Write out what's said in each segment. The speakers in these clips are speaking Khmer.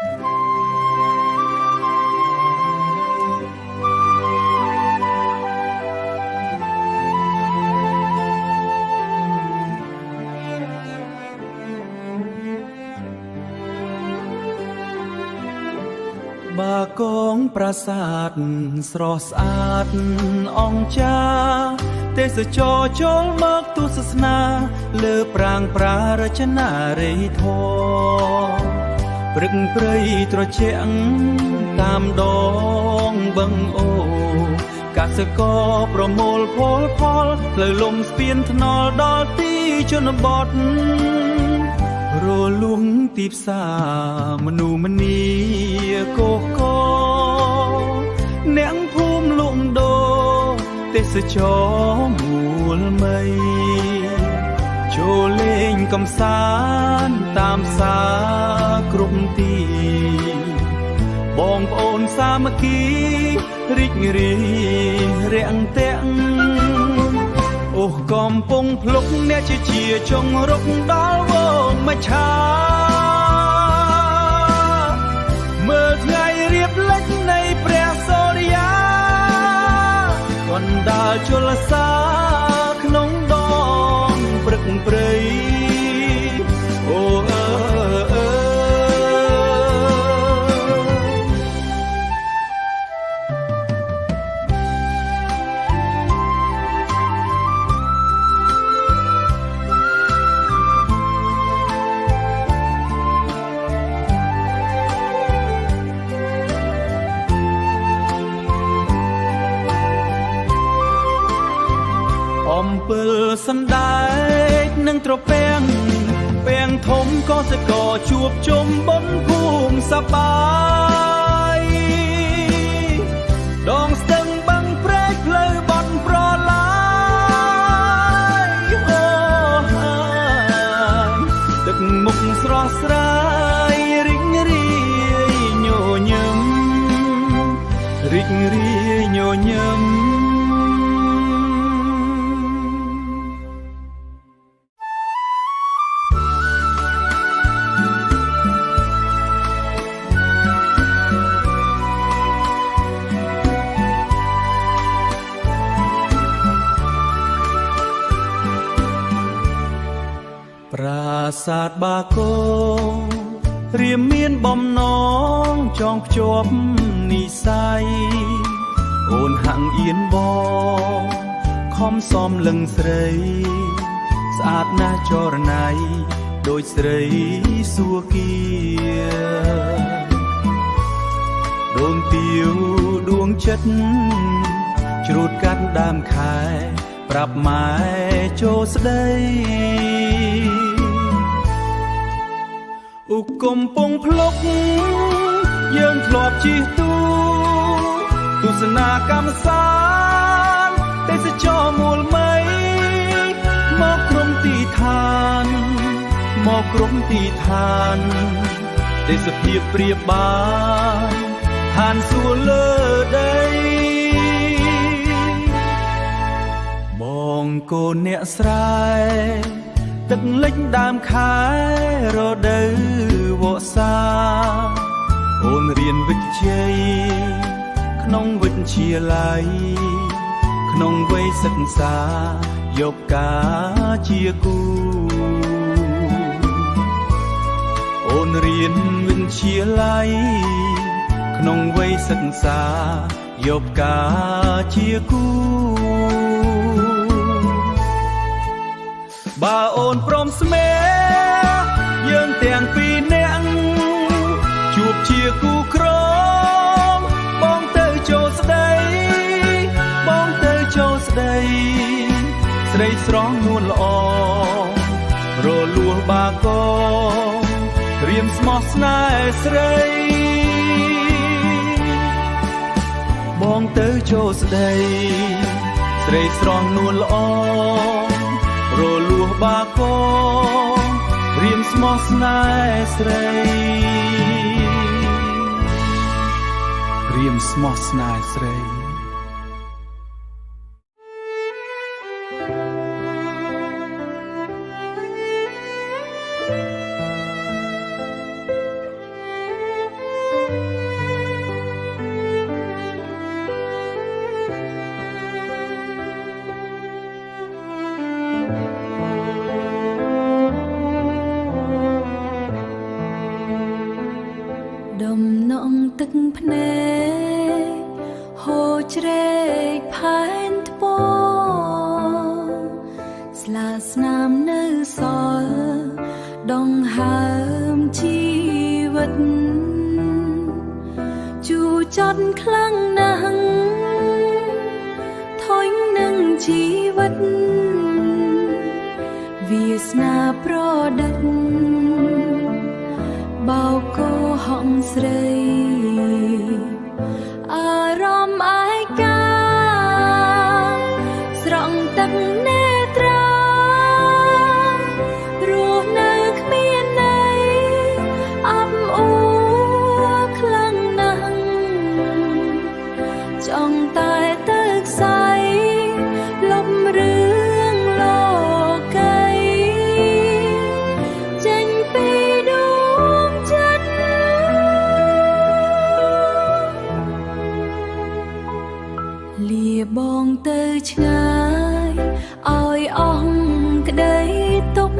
បាកងប្រាសាទស្រស់ស្អាតអង្គចាទេសចរចូលមកទស្សនាលើប្រាង្គប្រារចនារីធម៌ព្រឹកព្រៃត្រជាក់តាមដងបឹងអូកសិករប្រមូលផលផ្លូវលំស្ពានថ្នល់ដល់ទីជនបទរលួងទីផ្សារមនុស្សម្នាកកអ្នកភូមិលក់ដូរទេសចរមូលមីចូលលេងកំសាន្តតាមផ្សារគ្រប់ទីបងប្អូនសាមគ្គីរីករាយរាក់ទាក់អូកំពុងភ្លុកអ្នកជាចុងរុកដល់វងមច្ឆាមើលថ្ងៃរៀបលិចនៃព្រះសូរិយាកណ្ដាលជលសាក្នុងដងព្រឹកព្រៃអូអំពិលសណ្ដែកនិងត្រពាំងពាំងធំក៏សកលជួបជុំបុណ្យភូមិសប្បាយដងស្ទឹងបឹងព្រែកផ្លូវបន់ប្រឡាយអូហើយទឹកមុខស្រស់ស្រាយរីករាយញញឹមរីករាយញញឹមប្រាសាទបាគងរៀមមានបំណងចងភ្ជាប់និស័យអូនហាំងអៀនបងខំសំលឹងស្រីស្អាតណាស់ចរណៃដូចស្រីសួគ៌ដូនទាវដួងចិត្តជ្រូតកាត់ដើមខែប្រាប់ម៉ែចូលស្ដីឧកំពុងភ្លុកយើងធ្លាប់ជិះទូទស្សនាកម្មសាន្តទេសចរមូលមីមកក្រុមទីឋានមកក្រុមទីឋានទេសភាពប្រៀបបានឋានសួគ៌លើដីបងកូនអ្នកស្រែទឹកលិចដើមខែរដូវវស្សាអូនរៀនវិទ្យាក្នុងវិទ្យាល័យក្នុងវ័យសិក្សាយកការជាគូអូនរៀនវិទ្យាល័យក្នុងវ័យសិក្សាយកការជាគូបើអូនព្រមស្នេហ៍យើងទាំងពីរនាក់ជួបជាគូក្រងបងទៅចូលស្ដីបងទៅចូលស្ដីស្រីស្រស់នួនល្អរលួសបាកងរៀមស្មោះស្នេហ៍ស្រីបងទៅចូលស្ដីស្រីស្រស់នួនល្អរលួសបាកងរៀមស្មោះស្នេហ៍ស្រីរៀមស្មោះស្នេហ៍ស្រី ទឹកភ្នែកហូរជ្រែកផែនថ្ពងស្លាស្នាមនៅសល់ដងហើមជីវិតជូរចត់ខ្លាំងណាស់ថុញនឹងជីវិតវាសនាប្រដិតបោកគោហងស្រីអារម្មណ៍ឯកាស្រង់ទឹកនេត្រារស់នៅគ្មានន័យអាប់អួរខ្លាំងណាស់ចង់តែទៅខ្សែលុបរឿងលោកីចេញពីដួងចិត្តលាបងទៅឆ្ងាយឲ្យអស់ក្តីទុក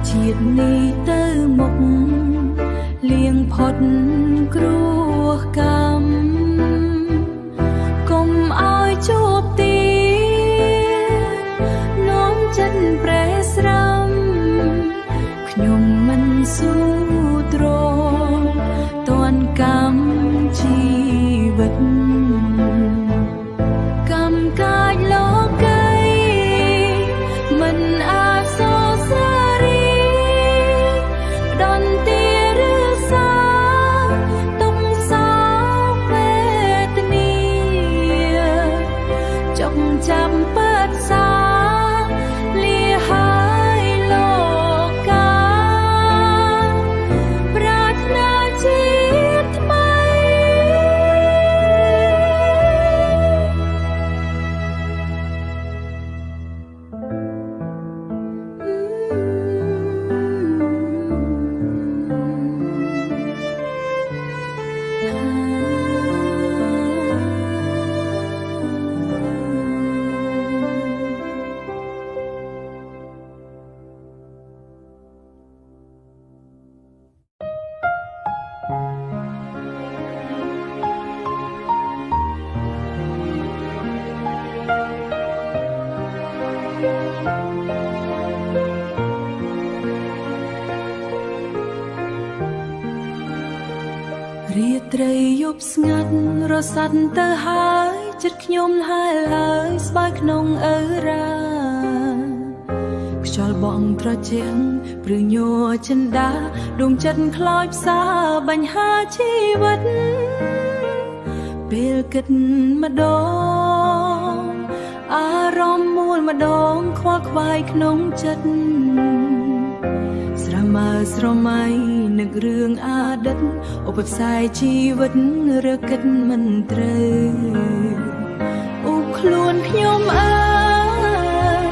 ជាតិនេះទៅមុខលៀងផុតគ្រោះកម្មកុំឲ្យជួបទីនាំចិត្តប្រេះស្រាំខ្ញុំមិនស៊ូទ្រាំទាន់កម្មជីវិតកម្មកាយលោកីមិនអាចសរសេររីដន្ទាឬសាទុំសោកវេទនាចុកចាំពិតសាលាហើយលោកកាប្រាថ្នាជាតិថ្មីរាត្រីយប់ស្ងាត់រសាត់ទៅហើយចិត្តខ្ញុំហើរហើយស្បើយក្នុងអើរាខ្យល់បងត្រជាក់ព្រឺញ័រចិន្តាដួងចិត្តខ្លោចផ្សាបញ្ហាជីវិតពេលគិតម្ដងអារម្មណ៍មូលម្ដងខ្វល់ខ្វាយក្នុងចិត្តស្រមើស្រមៃនឹករឿងអតីតឧបផ្សាយជីវិតរកគិតមិនត្រូវអូខ្លួនខ្ញុំអើយ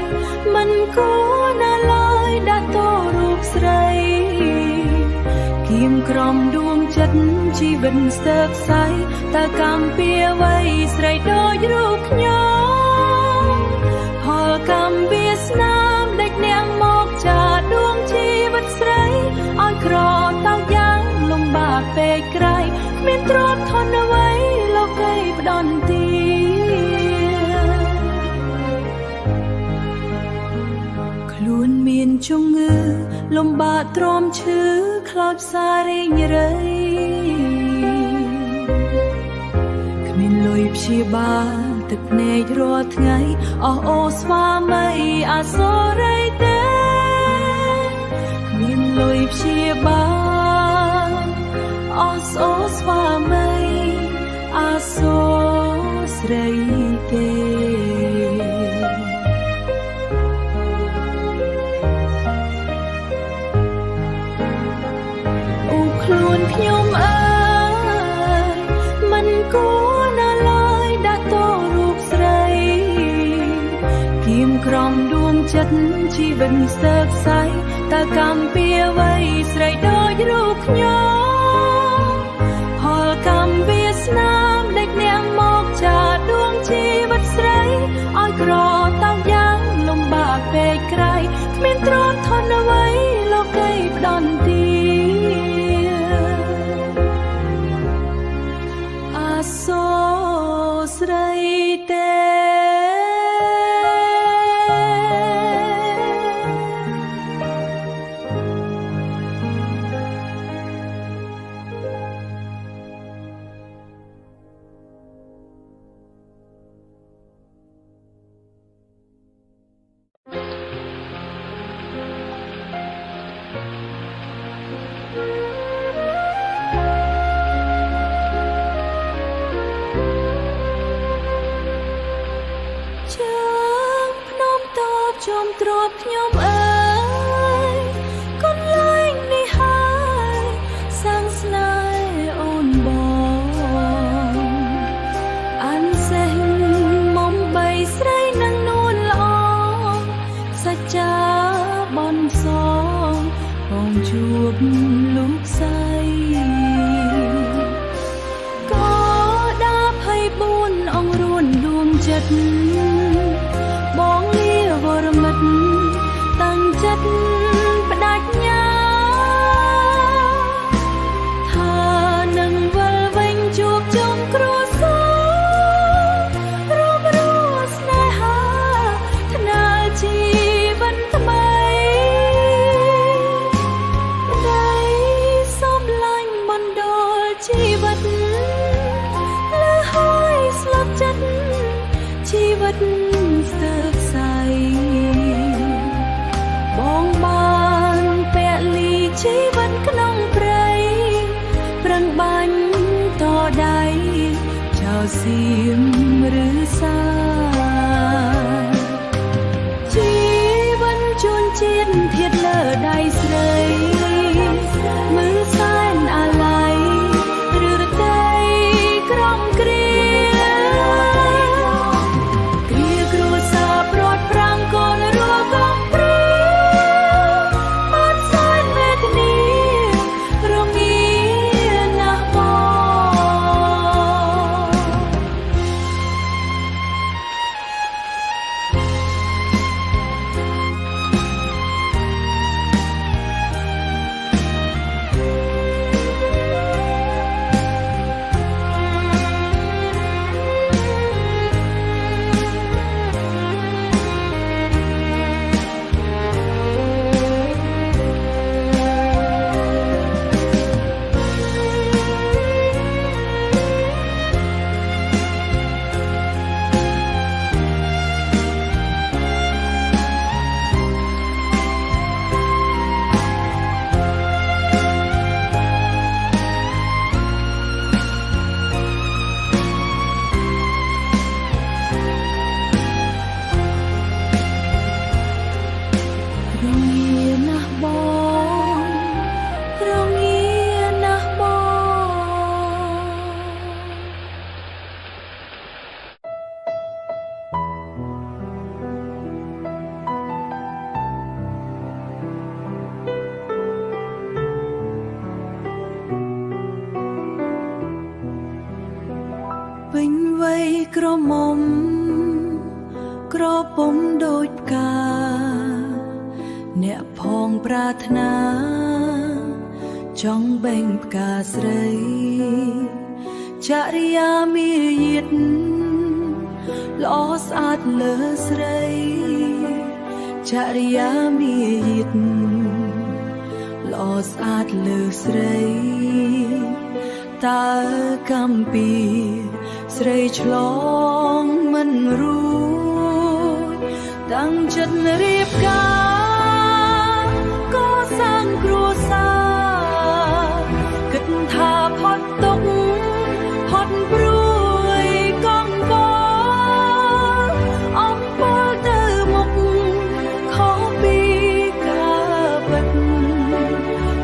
មិនគួរណាឡើយដាក់តរូបស្រីគៀមក្រំដួងចិត្តជីវិតស្ទើរខ្សែតើកម្មពីអ្វីស្រីដូចរូបខ្ញុំផលកម្មវាសនាមដេចអ្នកមកចាដួងជីវិតស្រីឲ្យក្រតោយ៉ាងលំបាកពេកក្រៃគ្មានទ្រព្យធនអ្វីលោកីផ្ដន់ទីខ្លួនមានជំងឺលំបាកទ្រាំឈឺខ្លោចផ្សារីងរៃគ្មានលុយព្យាបាលទឹកភ្នែករាល់ថ្ងៃអស់អូស្វាមីអសូរីទេគ្មានលុយព្យាបាលអស់អូស្វាមីអសូស្រីទេអូខ្លួនខ្ញុំអើយមិនគួរណាឡើយដាក់តរូបស្រីគៀមក្រំដួងចិត្តជីវិតស្ទើរខ្សែតើកម្មពីអ្វីស្រីដូចរូបខ្ញុំផលកម្មវាសនាមដេចអ្នកមកចាដួងជីវិតស្រីឲ្យក្រតោយ៉ាងលំបាកពេកក្រៃគ្មានទ្រព្យធនអ្វីលោកីផ្ដន់ទី ជួបលោកស្រីក៏ដា24អង្រួនដួងចិត្តបងលាវរមិត្តតាំងចិត្តបដិញ្ញាថានឹងវិលវិញជួបជុំគ្រួសាររួមរស់ស្នេហាថ្នាលជីវិតថ្មីប្តីសំឡាញ់បណ្ដុលជីវិតលើហើយស្លាប់ចិត្តជីវិតស្ទើរខ្សែបងបានពលីជីវិតក្នុងព្រៃប្រឹងបាញ់តដៃចោលសៀមឬសាជីវិតជួនជាតិធាតលើដៃស្រីមើលសែនអាឡ័យឬរតីក្រំគ្រាគ្រួសារព្រាត់ប្រាំងកូនរួកំព្រាបានសែនវេទនារងាណាស់បងរងាណាស់បងរងាណាស់បងពេញវ័យក្រមុំក្រពុំដូចផ្កាអ្នកផងប្រាថ្នាចង់បេងផ្កាស្រីចរិយាមារយាទល្អស្អាតលើស្រីចរិយាមារយាទល្អស្អាតលើស្រីតើកម្ពីស្រីឆ្លងមិនរួចតាំងចិត្តរៀបការក៏សាងគ្រួសារគិតថាផុតទុកផុតព្រួយកង្វល់អំពើទៅមុខខុសពីការពិត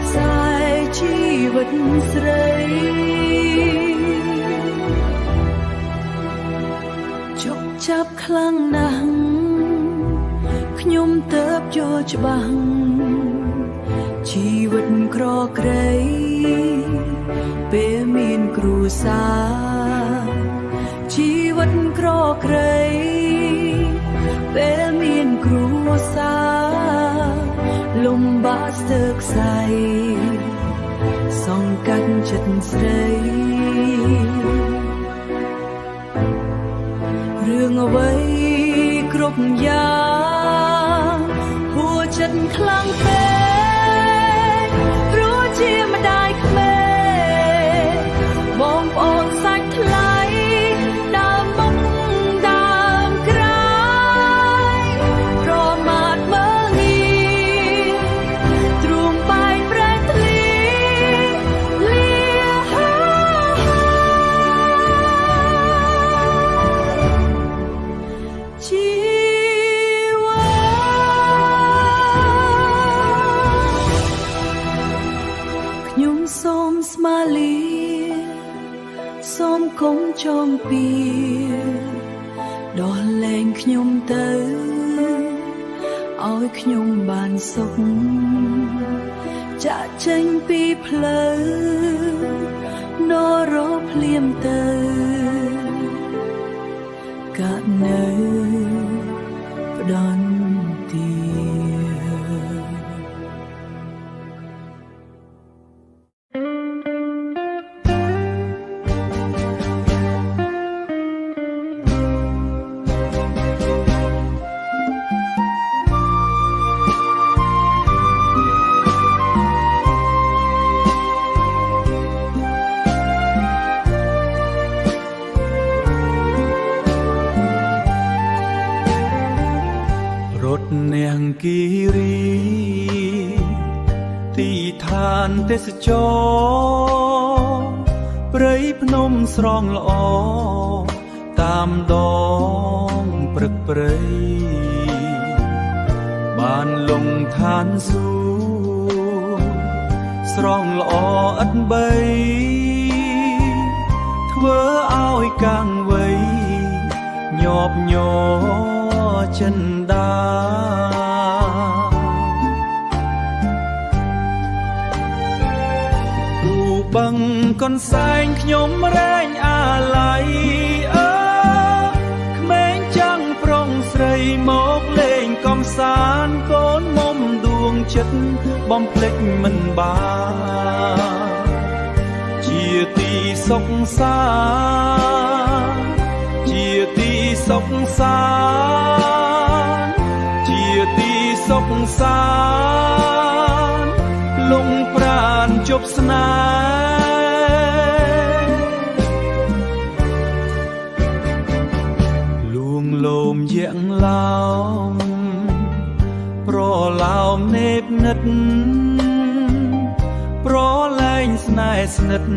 ខ្សែជីវិតស្រីជោគចាប់ខ្លាំងណាស់ខ្ញុំទៅបយល់ច្បាស់ជីវិតក្រក្រៃពេលមានគ្រួសារជីវិតក្រក្រៃពេលមានគ្រួសារលំបាកស្ទើរខ្សែសងកាត់ចិត្តស្រីរឿងអ្វីគ្រប់យ៉ាងហួចចិត្តខ្លាំងពេកព្រោះជាម្ដាយក្មេងបងប្អូនសាច់ថ្លៃដើមមុខដើមក្រោយប្រមាថមើលងាទ្រូងបែកប្រែកធ្លីលាជីវ៉ាខ្ញុំសូមស្មាលាសូមគុំចងពៀដោះលែងខ្ញុំទៅឲ្យខ្ញុំបានសុខ ចាក់ចេញពីផ្លូវនរភ្លៀមទៅកាត់នៅផ្ដន់ទា រត់នាងគិរីទីឋានទេសចរព្រៃភ្នំស្រងល្អតាមដងព្រឹកព្រៃបានលងឋានសួគ៌ស្រងល្អឥតបីធ្វើឲ្យកាំងវៃញាប់ញ័រចិនដាគូបឹងកនសែងខ្ញុំរែងអាឡ័យក្មេងចាំងប្រុងស្រីមកលេងកំសាន្តកូនមុំដួងចិត្តបំភ្លេចមិនបានជាទីសុខសាន្តជាទីសុខសាន្តជាទីសុខសាន្តលងប្រានជប់ស្នេហ៍លួងលោមយាក់ឡោមប្រឡោមនេបនិតប្រលែងស្នេហ៍ស្និទ្ធ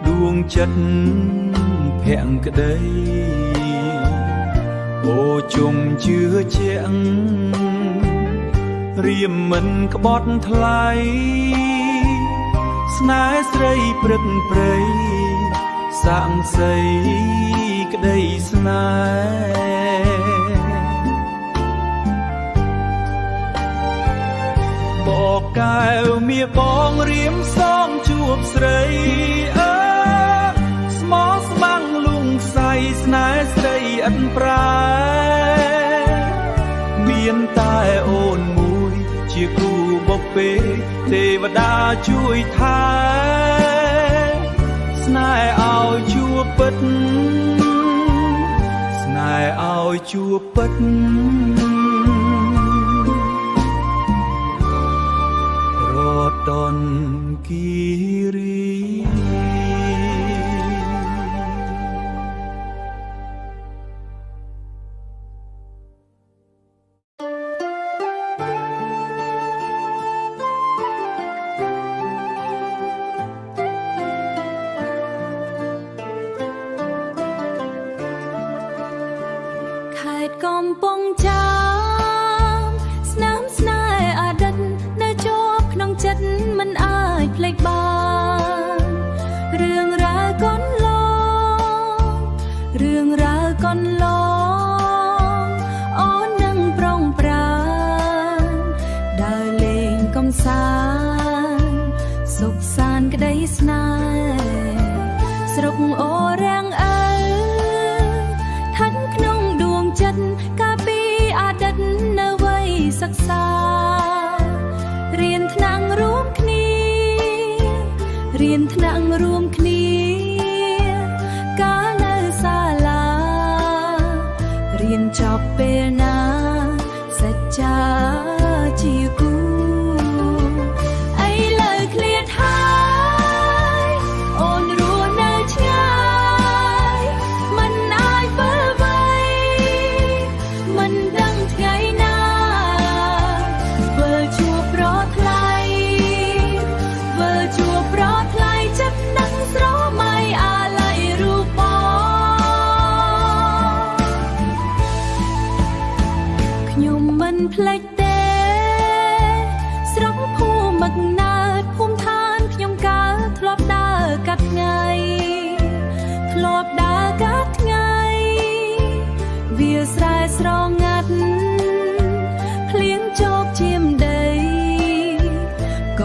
ដួងចិត្តភក្តីអូជុំជឿជាក់រៀមមិនក្បត់ថ្លៃស្នេហ៍ស្រីព្រឹកព្រៃសាំងសីក្តីស្នេហ៍បកកែវមៀបងរៀមសងជួបស្រីស្មោះស្មាំងលងសៃស្នេហ៍ស្រីឥតប្រែមានតែអូនមួយជាគូបបេទេវតាជួយថែស្នេហ៍ឲ្យជួបពិតស្នេហ៍ឲ្យជួបពិតរត់តនគិរីកំពង់ចាមស្នាមស្នេហ៍អតីតនៅជាប់ក្នុងចិត្តមិនអាចភ្លេចបានរឿងរ៉ាវកន្លងរឿងរ៉ាវកន្លងអូននឹងប្រុងប្រានដើរលេងកំសាន្តសុខសាន្តក្តីស្នេហ៍ស្រុកអូរាំងអើកាពីអតីតនៅវ័យសិក្សារៀនថ្នាក់រួមគ្នារៀនថ្នាក់រួមគ្នាកាលនៅសាលារៀនចប់ពេលណាសច្ចាជាគូឥឡូវឃ្លាតហើយអូនរស់នៅឆ្ងាយមិនអាចវិលវៃមិនដឹងថ្ងៃណាវិលជួបប្រថ្លៃវិលជួបប្រថ្លៃចិត្តនឹងស្រមៃអាឡ័យរូបខ្ញុំមិនភ្លេចទេស្រុកភូមិមកណាត់ភូមិឋានខ្ញុំកើតធ្លាប់ដើរកាត់ថ្ងៃធ្លាប់ដើរកាត់ថ្ងៃវាស្រែស្រងាត់ភ្លៀងជោកជាមដីក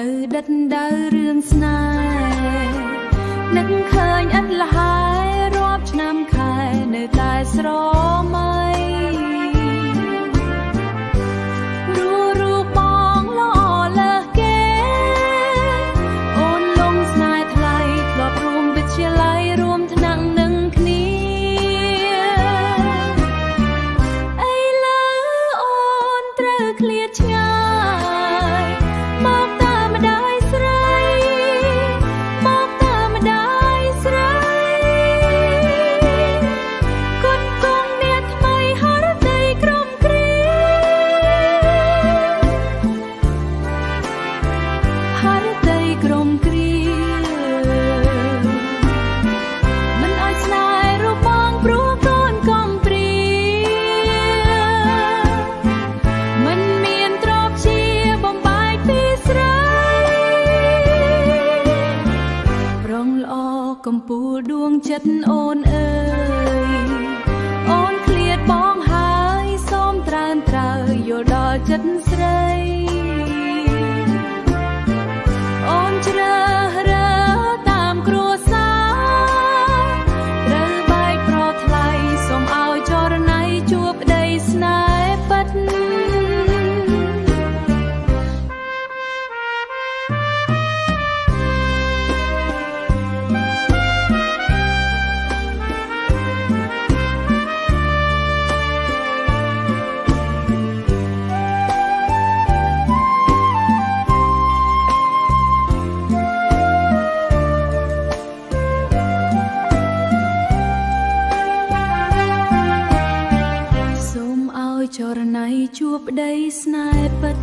ត្រូវដិតដៅរឿងស្នេហ៍នឹកឃើញឥតលហើយរាប់ឆ្នាំខែនៅតែស្រមៃរូបបងល្អលើសគេអូនលងស្នេហ៍ថ្លៃធ្លាប់រួមវិទ្យាល័យរួមថ្នាក់នឹងគ្នាឥឡូវអូនត្រូវឃ្លាតឆ្ងាយមកតាមម្ដាយស្រីមកតាមម្ដាយស្រីគត់គង់អ្នកថ្មីហរតីក្រុមគ្រាហរតីក្រុមគ្រាមិនឲ្យស្នេហ៍រូបបងព្រោះកូនកំព្រាមិនមានទ្រព្យជាបំបែកពីស្រីប្រងល្អកំពូលដួងចិត្តអូនអើយអូនឃ្លាតបងហើយសូមត្រើនត្រើយយល់ដល់ចិត្តស្រីអូនជ្រើសរើសតាមគ្រួសារត្រូវបែកប្រថ្លៃសូមឲ្យចរណៃជួបក្តីស្នេហ៍ពិតសូមឲ្យចរណៃជួបប្តីស្នេហ៍ពិត